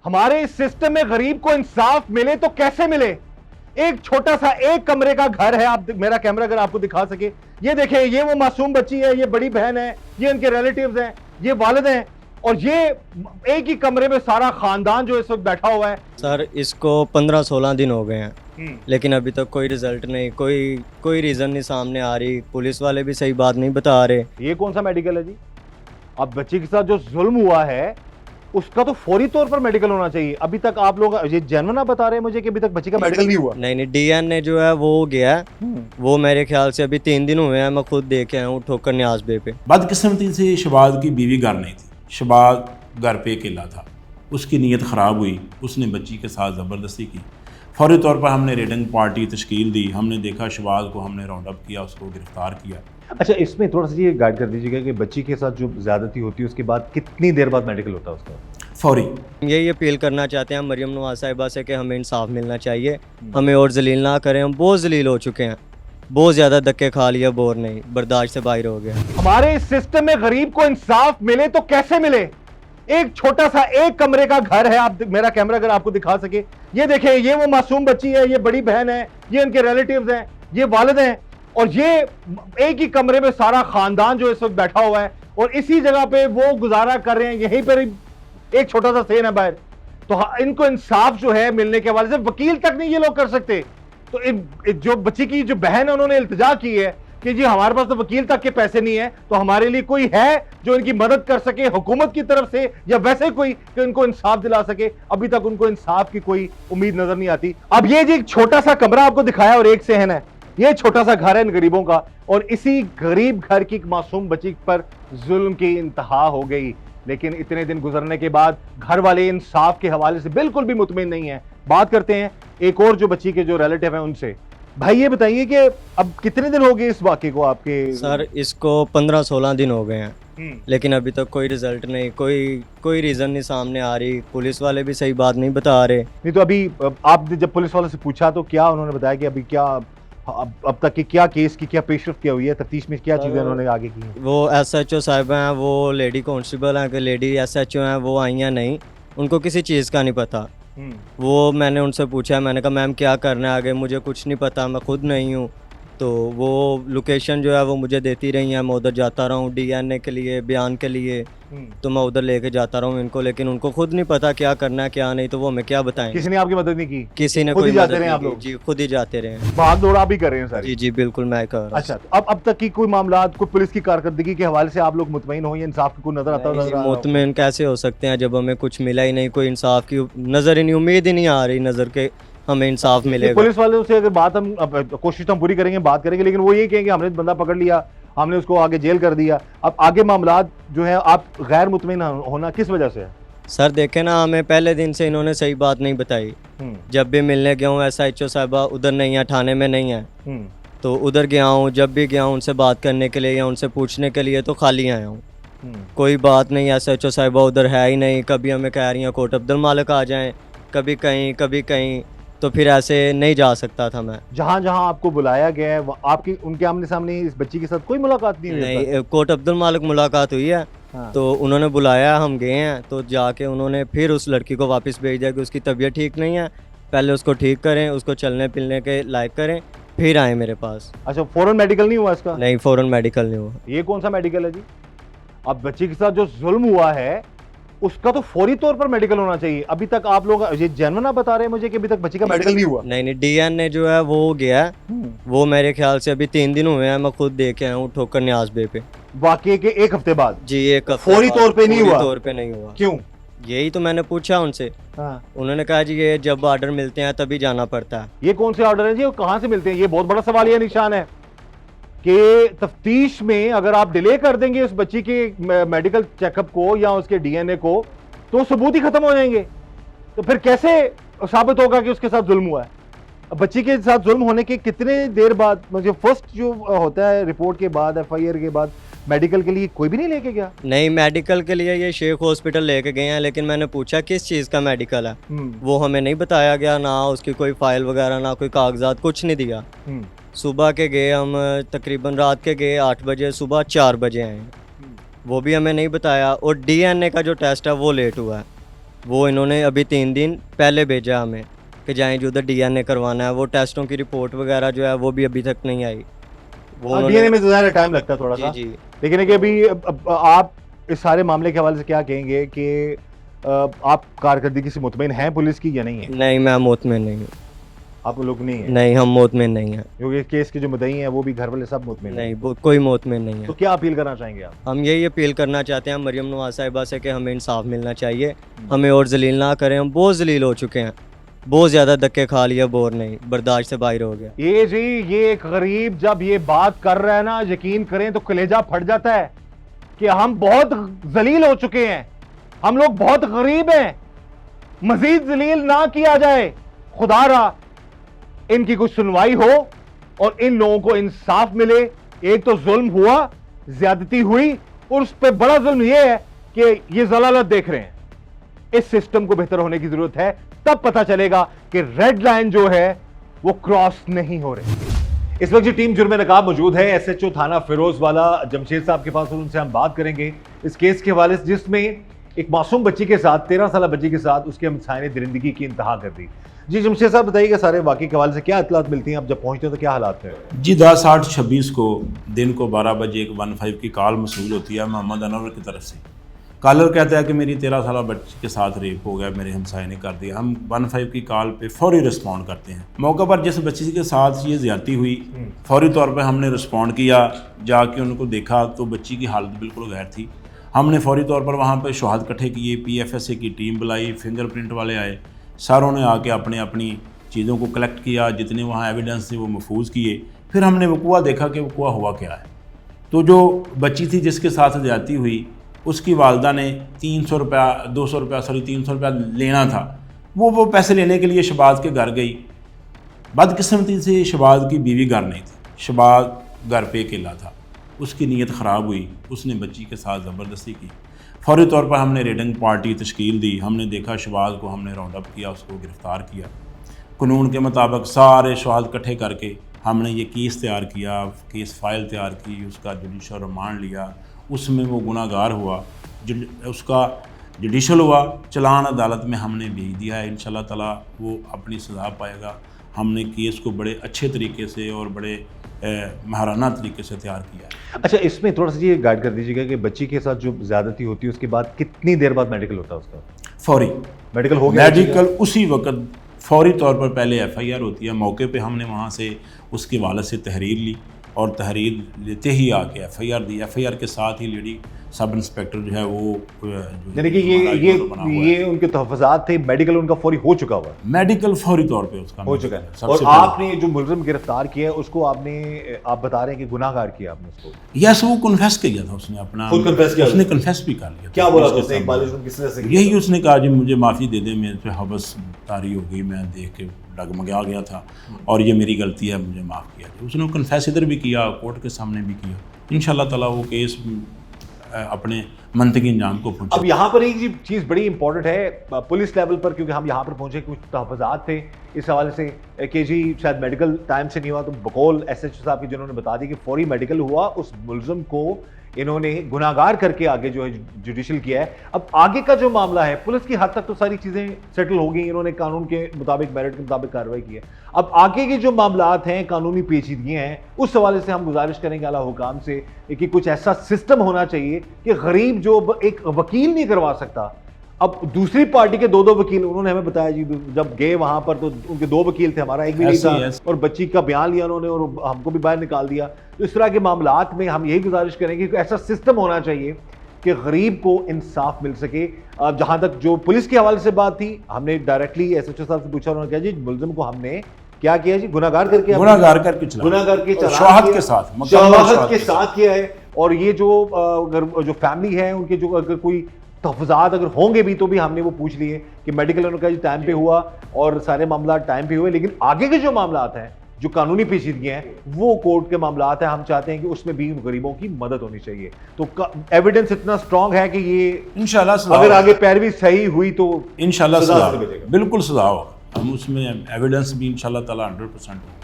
हमारे इस सिस्टम में गरीब को इंसाफ मिले तो कैसे मिले। एक छोटा सा एक कमरे का घर है, आप मेरा कैमरा अगर आपको दिखा सके, ये देखें, ये वो मासूम बच्ची है, ये बड़ी बहन है, ये इनके रिलेटिव्स हैं, ये वालिद हैं, और ये एक ही कमरे में सारा खानदान जो इस वक्त बैठा हुआ है। सर इसको 15-16 दिन हो गए हैं, लेकिन अभी तक कोई रिजल्ट नहीं, कोई रीज़न नहीं सामने आ रही। पुलिस वाले भी सही बात नहीं बता रहे। ये कौन सा मेडिकल है जी? अब बच्ची के साथ जो जुल्म हुआ है उसका तो फौरी तौर पर मेडिकल होना चाहिए। अभी तक आप लोग ये जेन्युइन ना बता रहे हैं मुझे कि अभी तक बच्ची का मेडिकल नहीं हुआ। नहीं, डीएनए जो है वो हो गया है, वो मेरे ख्याल से अभी 3 दिन हुए हैं। मैं खुद देख आया हूँ ठोकर न्याज बे पे। बदकिस्मती से शबाज की बीवी घर नहीं थी, शबाज घर पे अकेला था। उसकी नीयत ख़राब हुई, उसने बच्ची के साथ ज़बरदस्ती की। फौरी तौर पर हमने रेडिंग पार्टी तश्कील दी, हमने देखा शबाज को, हमने राउंड अप किया, उसको गिरफ्तार किया। अच्छा, इसमें थोड़ा सा ये गाइड कर दीजिएगा कि बच्ची के साथ जो ज्यादती होती है उसके बाद कितनी देर बाद मेडिकल होता है उसका? फौरी यही अपील करना चाहते हैं मरियम नवाज साहिबा से कि हमें इंसाफ मिलना चाहिए, हमें और जलील ना करें। हम बहुत जलील हो चुके हैं, बहुत ज़्यादा धक्के खा लिया, बोर नहीं, बर्दाश्त से बाहर हो गया। हमारे इस सिस्टम में गरीब को इंसाफ मिले तो कैसे मिले। एक छोटा सा एक कमरे का घर है, आप मेरा कैमरा अगर आपको दिखा सके, ये देखें, ये वो मासूम बच्ची है, ये बड़ी बहन है, ये इनके रिलेटिव्स हैं, ये वालिद हैं, और ये एक ही कमरे में सारा खानदान जो इस वक्त बैठा हुआ है, और इसी जगह पे वो गुजारा कर रहे हैं। यहीं पर एक छोटा सा सेन है बाहर। तो इनको इंसाफ जो है मिलने के हवाले से वकील तक नहीं ये लोग कर सकते। तो जो बच्ची की जो बहन है उन्होंने इल्तिजा की है कि जी हमारे पास तो वकील तक के पैसे नहीं है, तो हमारे लिए कोई है जो इनकी मदद कर सके हुकूमत की तरफ से, या वैसे कोई कि इनको इंसाफ दिला सके। अभी तक उनको इंसाफ की कोई उम्मीद नजर नहीं आती। अब ये जी एक छोटा सा कमरा आपको दिखाया और एक सहन है, ये छोटा सा घर है इन गरीबों का, और इसी गरीब घर की एक मासूम बच्ची पर जुल्म की इंतहा हो गई। लेकिन इतने दिन गुजरने के बाद घर वाले इंसाफ के हवाले से बिल्कुल भी मुतमिन नहीं है। बात करते हैं एक और जो बच्ची के जो रिलेटिव हैं उनसे। भाई ये बताइए कि अब कितने दिन हो गए इस वाक़े को आपके? सर इसको 15-16 दिन हो गए हैं, लेकिन अभी तक कोई रिजल्ट नहीं, कोई रीज़न नहीं सामने आ रही। पुलिस वाले भी सही बात नहीं बता रहे। नहीं तो अभी आपने जब पुलिस वाले से पूछा तो क्या उन्होंने बताया कि अभी क्या अब तक की क्या केस की क्या पेशरफ्त क्या हुई है, तफ्तीश में क्या चीज़ें उन्होंने आगे की हैं? वो SHO साहिबा हैं, वो लेडी कांस्टेबल हैं कि लेडी SHO हैं, वो आई हैं नहीं, उनको किसी चीज़ का नहीं पता। वो मैंने उनसे पूछा, मैंने कहा मैम क्या करना है आगे, मुझे कुछ नहीं पता, मैं खुद नहीं हूँ। तो वो लोकेशन जो है वो मुझे देती रही है, मैं उधर जाता रहा हूँ DNA के लिए, बयान के लिए, तो मैं उधर लेके जाता रहा हूँ इनको, लेकिन उनको खुद नहीं पता क्या करना है क्या नहीं, तो वो हमें क्या बताएं। किसी ने आपकी मदद नहीं की? किसी ने खुद कोई ही जाते मदद रहे आप नहीं लोग? की जी, खुद ही जाते रहे। भाग दौड़ आप ही कर रहे हैं सारी? जी जी बिल्कुल, मैं कर रहा हूँ। अच्छा, तो अब तक की कोई मामला, कोई पुलिस की कारकर्दगी के हवाले से आप लोग मुतमईन हो, या इंसाफ की कोई नजर आता नहीं, नजर आ रहा हो? मुतमिन कैसे हो सकते हैं जब हमें कुछ मिला ही नहीं, कोई इंसाफ की नज़र ही नहीं, उम्मीद ही नहीं आ रही नज़र के हमें इंसाफ मिलेगा। पुलिस वालों से अगर बात हम कोशिश तो हम पूरी करेंगे, बात करेंगे, लेकिन वो ये कहेंगे हमने बंदा पकड़ लिया, हमने उसको आगे जेल कर दिया। अब आगे मामला जो है आप गैर मुतमिन होना किस वजह से है? सर देखे ना, हमें पहले दिन से इन्होंने सही बात नहीं बताई। जब भी मिलने गया हूँ SHO साहिबा उधर नहीं है, थाने में नहीं है, तो उधर गया हूँ, जब भी गया हूँ उनसे बात करने के लिए या उनसे पूछने के लिए, तो खाली आया हूँ। कोई बात नहीं, SHO साहिबा उधर है ही नहीं। कभी हमें कह रही हैं कोट अब्दुल मालिक आ जाएं, कभी कहीं, तो फिर ऐसे नहीं जा सकता था मैं। जहाँ जहाँ आपको बुलाया गया है आपकी उनके आमने सामने इस बच्ची के साथ कोई मुलाकात नहीं हुई? नहीं, कोट अब्दुल मालिक मुलाकात हुई है। हाँ। तो उन्होंने बुलाया, हम गए हैं, तो जाके उन्होंने फिर उस लड़की को वापस भेज दिया कि उसकी तबीयत ठीक नहीं है, पहले उसको ठीक करें, उसको चलने फिरने के लायक करें, फिर आए मेरे पास। अच्छा, फौरन मेडिकल नहीं हुआ इसका? नहीं, फौरन मेडिकल नहीं हुआ। ये कौन सा मेडिकल है जी? अब बच्ची के साथ जो जुल्म हुआ है उसका तो फौरी तौर पर मेडिकल होना चाहिए। अभी तक आप लोग ये जेन्युइन ना बता रहे हैं मुझे कि अभी तक बच्ची का मेडिकल नहीं हुआ? नहीं, DNA जो है वो हो गया है, वो मेरे ख्याल से अभी 3 दिन हुए हैं। मैं खुद देख आया हूँ ठोकर न्याज बे पे। वाकई के एक हफ्ते बाद? जी, एक हफ्ते फौरी तौर पे नहीं हुआ? फौरी तौर पे नहीं हुआ। क्यों? यही तो मैंने पूछा उनसे। हाँ। उन्होंने कहा जी ये जब ऑर्डर मिलते हैं तभी जाना पड़ता है। ये कौन से ऑर्डर है जी, वो कहाँ से मिलते हैं? ये बहुत बड़ा सवाल ये निशान है कि तफ्तीश में अगर आप डिले कर देंगे उस बच्ची के मेडिकल चेकअप को या उसके DNA को, तो सबूत ही खत्म हो जाएंगे। तो फिर कैसे साबित होगा कि उसके साथ जुल्म हुआ है? बच्ची के साथ जुल्म होने के कितने देर बाद, मुझे फर्स्ट जो होता है रिपोर्ट के बाद, FIR के बाद, मेडिकल के लिए कोई भी नहीं लेके गया? नहीं, मेडिकल के लिए ये शेख हॉस्पिटल लेके गए हैं, लेकिन मैंने पूछा किस चीज़ का मेडिकल है, वो हमें नहीं बताया गया, ना उसकी कोई फाइल वगैरह, ना कोई कागजात, कुछ नहीं दिया। सुबह के गए हम, तकरीबन रात के गए 8 बजे, सुबह 4 बजे आए, वो भी हमें नहीं बताया। और DNA का जो टेस्ट है वो लेट हुआ है। वो इन्होंने अभी 3 दिन पहले भेजा हमें कि जाएं जो उधर DNA करवाना है। वो टेस्टों की रिपोर्ट वगैरह जो है वो भी अभी तक नहीं आई। वो उन्होंने- डीएनए में तो ज़्यादा टाइम लगता है थोड़ा सा, जी जी लेकिन है कि अभी आप इस सारे मामले के हवाले से क्या कहेंगे कि आप कारकर्दगी से मुतमईन हैं पुलिस की या नहीं है? नहीं, मैं मुतमिन नहीं हूँ। आप लोग नहीं है नहीं, हम मुतमिन नहीं हैं। क्योंकि केस के जो मुद्दई हैं वो भी घर वाले सब मुतमईन हैं। नहीं, वो कोई मुतमिन नहीं तो है। क्या अपील करना चाहेंगे आप? हम यही अपील करना चाहते हैं मरियम नवाज साहिबा से कि हमें इंसाफ मिलना चाहिए, हमें और जलील ना करें। हम बहुत जलील हो चुके हैं, बहुत ज़्यादा धक्के खा लिया, बोर नहीं, बर्दाश्त से बाहर हो गया। ये जी, ये एक गरीब जब ये बात कर रहा है ना, यकीन करें तो कलेजा फट जाता है कि हम बहुत जलील हो चुके हैं, हम लोग बहुत गरीब हैं, मजीद जलील ना किया जाए। खुदारा इनकी कुछ सुनवाई हो और इन लोगों को इंसाफ मिले। एक तो जुल्म हुआ, ज्यादती हुई, और उस पर बड़ा जुल्म यह है कि ये जलालत देख रहे हैं। इस सिस्टम को बेहतर होने की जरूरत है, तब पता चलेगा कि रेड लाइन जो है वो क्रॉस नहीं हो रही। इस वक्त जो टीम जुर्म नकाब मौजूद है SHO थाना फिरोजवाला जमशेद साहब के पास, और उनसे हम बात करेंगे इस केस के हवाले से जिसमें एक मासूम बच्ची के साथ, 13 साल बच्ची के साथ उसके हमसाये ने दरिंदगी की इंतहा कर दी। जी जमशेद साहब बताइएगा सारे वाकई के हवाले से क्या इतलात मिलती हैं, आप जब पहुंचते हैं तो क्या हालात हैं? जी 10/8/26 को दिन को 12 बजे एक 15 की कॉल मसूल होती है मोहम्मद अनवर की तरफ से। कॉलर कहता है कि मेरी 13 साल बच्ची के साथ रेप हो गया, मेरे हमसाये ने कर दिया। हम 15 की कॉल पे फौरी रिस्पॉन्ड करते हैं। मौके पर जिस बच्ची के साथ ये ज़्यादती हुई, फौरी तौर पे हमने रिस्पॉन्ड किया, जाके उनको देखा तो बच्ची की हालत बिल्कुल गैर थी। हमने फौरी तौर पर वहाँ पे शहाद इकट्ठे किए, PFSA की टीम बुलाई, फिंगरप्रिंट वाले आए, सारों ने आके अपने अपनी चीज़ों को कलेक्ट किया, जितने वहाँ एविडेंस थे वो महफूज किए। फिर हमने वकूआ देखा कि वकूआ हुआ क्या है। तो जो बच्ची थी जिसके साथ ज़्यादती हुई, उसकी वालदा ने 300 रुपया 200 रुपया 300 रुपया लेना था। वो पैसे लेने के लिए शहबाज के घर गई। बदकिस्मती से शहबाज की बीवी घर नहीं थी, शहबाज घर पे अकेला था। उसकी नीयत ख़राब हुई, उसने बच्ची के साथ ज़बरदस्ती की। फौरी तौर पर हमने रेडिंग पार्टी तश्कील दी। हमने देखा शहबाज को, हमने राउंड अप किया, उसको गिरफ़्तार किया। कानून के मुताबिक सारे शवाहद इकट्ठे करके हमने ये केस तैयार किया, केस फाइल तैयार की, उसका जुडिशल रिमांड लिया। उसमें वो गुनाहगार हुआ, उसका जुडिशल हुआ, चलान अदालत में हमने भेज दिया है। इंशाल्लाह ताला वो अपनी सज़ा पाएगा। हमने केस को बड़े अच्छे तरीके से और बड़े महाराना तरीके से तैयार किया है। अच्छा, इसमें थोड़ा सा ये गाइड कर दीजिएगा कि बच्ची के साथ जो ज्यादती होती है उसके बाद कितनी देर बाद मेडिकल होता है उसका? फौरी मेडिकल हो गया? मेडिकल उसी वक्त फौरी तौर पर पहले FIR होती है। मौके पे हमने वहाँ से उसके वालिद से तहरीर ली और तहरीर लेते ही आके FIR दी। FIR के साथ ही लेडी सब इंस्पेक्टर जो है वो यानी कि ये उनके तहफ़्फ़ुज़ात थे, मेडिकल उनका फौरी हो चुका हुआ? मेडिकल फौरी तौर पे उसका हो चुका है। और आपने जो मुलज़िम गिरफ्तार किया है उसको आप बता रहे हैं कि गुनाहगार किया आपने उसको? यस, वो कन्फेस किया था उसने, अपना खुद कन्फेस किया? उसने कन्फेस भी कर लिया। क्या बोला था उसने? एक किस तरह से? यही उसने कहा जी मुझे माफ़ी दे दे, मेरे पे हवस तारी हो गई, मैं देख के डगमगा गया था और ये मेरी गलती है, मुझे माफ़ किया जाए। उसने कन्फेस इधर भी किया, कोर्ट के सामने भी किया। इंशाल्लाह ताला वो केस अपने मंतकी अंजाम को पहुंचा। अब यहाँ पर एक चीज़ बड़ी इंपॉर्टेंट है पुलिस लेवल पर, क्योंकि हम यहाँ पर पहुंचे, कुछ तहफ़्फ़ुज़ात थे इस हवाले से कि जी शायद मेडिकल टाइम से नहीं हुआ, तो बकौल SHO साहब की जिन्होंने बता दी कि फौरी मेडिकल हुआ, उस मुलज़िम को इन्होंने गुनाहगार करके आगे जो है जुडिशल किया है। अब आगे का जो मामला है, पुलिस की हद तक तो सारी चीज़ें सेटल हो गई, इन्होंने कानून के मुताबिक, मेरिट के मुताबिक कार्रवाई की है। अब आगे के जो मामलात हैं, कानूनी पेचीदगियाँ हैं, उस हवाले से हम गुजारिश करेंगे आला हुकाम से कि कुछ ऐसा सिस्टम होना चाहिए कि गरीब जो एक वकील नहीं करवा सकता, अब दूसरी पार्टी के 2 वकील, उन्होंने हमें बताया जी जब गए वहां पर तो उनके 2 वकील थे, हमारा एक भी नहीं था, और बच्ची का बयान लिया उन्होंने और हमको भी बाहर निकाल दिया। तो इस तरह के मामलात में हम यही गुजारिश करेंगे कि ऐसा सिस्टम होना चाहिए कि गरीब को इंसाफ मिल सके। जहां तक जो पुलिस के हवाले से बात थी, हमने डायरेक्टली SHO साहब से पूछा, उन्होंने कहा जी मुलजिम को हमने क्या किया जी, गुनाहगार करके शवाहद के साथ किया है। और ये जो फैमिली है उनके जो अगर कोई तहफ़्फ़ुज़ात अगर होंगे भी तो भी हमने वो पूछ लिए कि मेडिकल उनका टाइम पे हुआ और सारे मामला टाइम पे हुए, लेकिन आगे के जो मामलात हैं, जो कानूनी पेचीदगियाँ हैं, वो कोर्ट के मामलात हैं। हम चाहते हैं कि उसमें भी उन गरीबों की मदद होनी चाहिए। तो एविडेंस इतना स्ट्रांग है कि ये इंशाल्लाह अगर आगे पैरवी सही हुई तो इंशाल्लाह बिल्कुल सजा होगा। हम उसमें एविडेंस भी इंशाल्लाह ताला 100%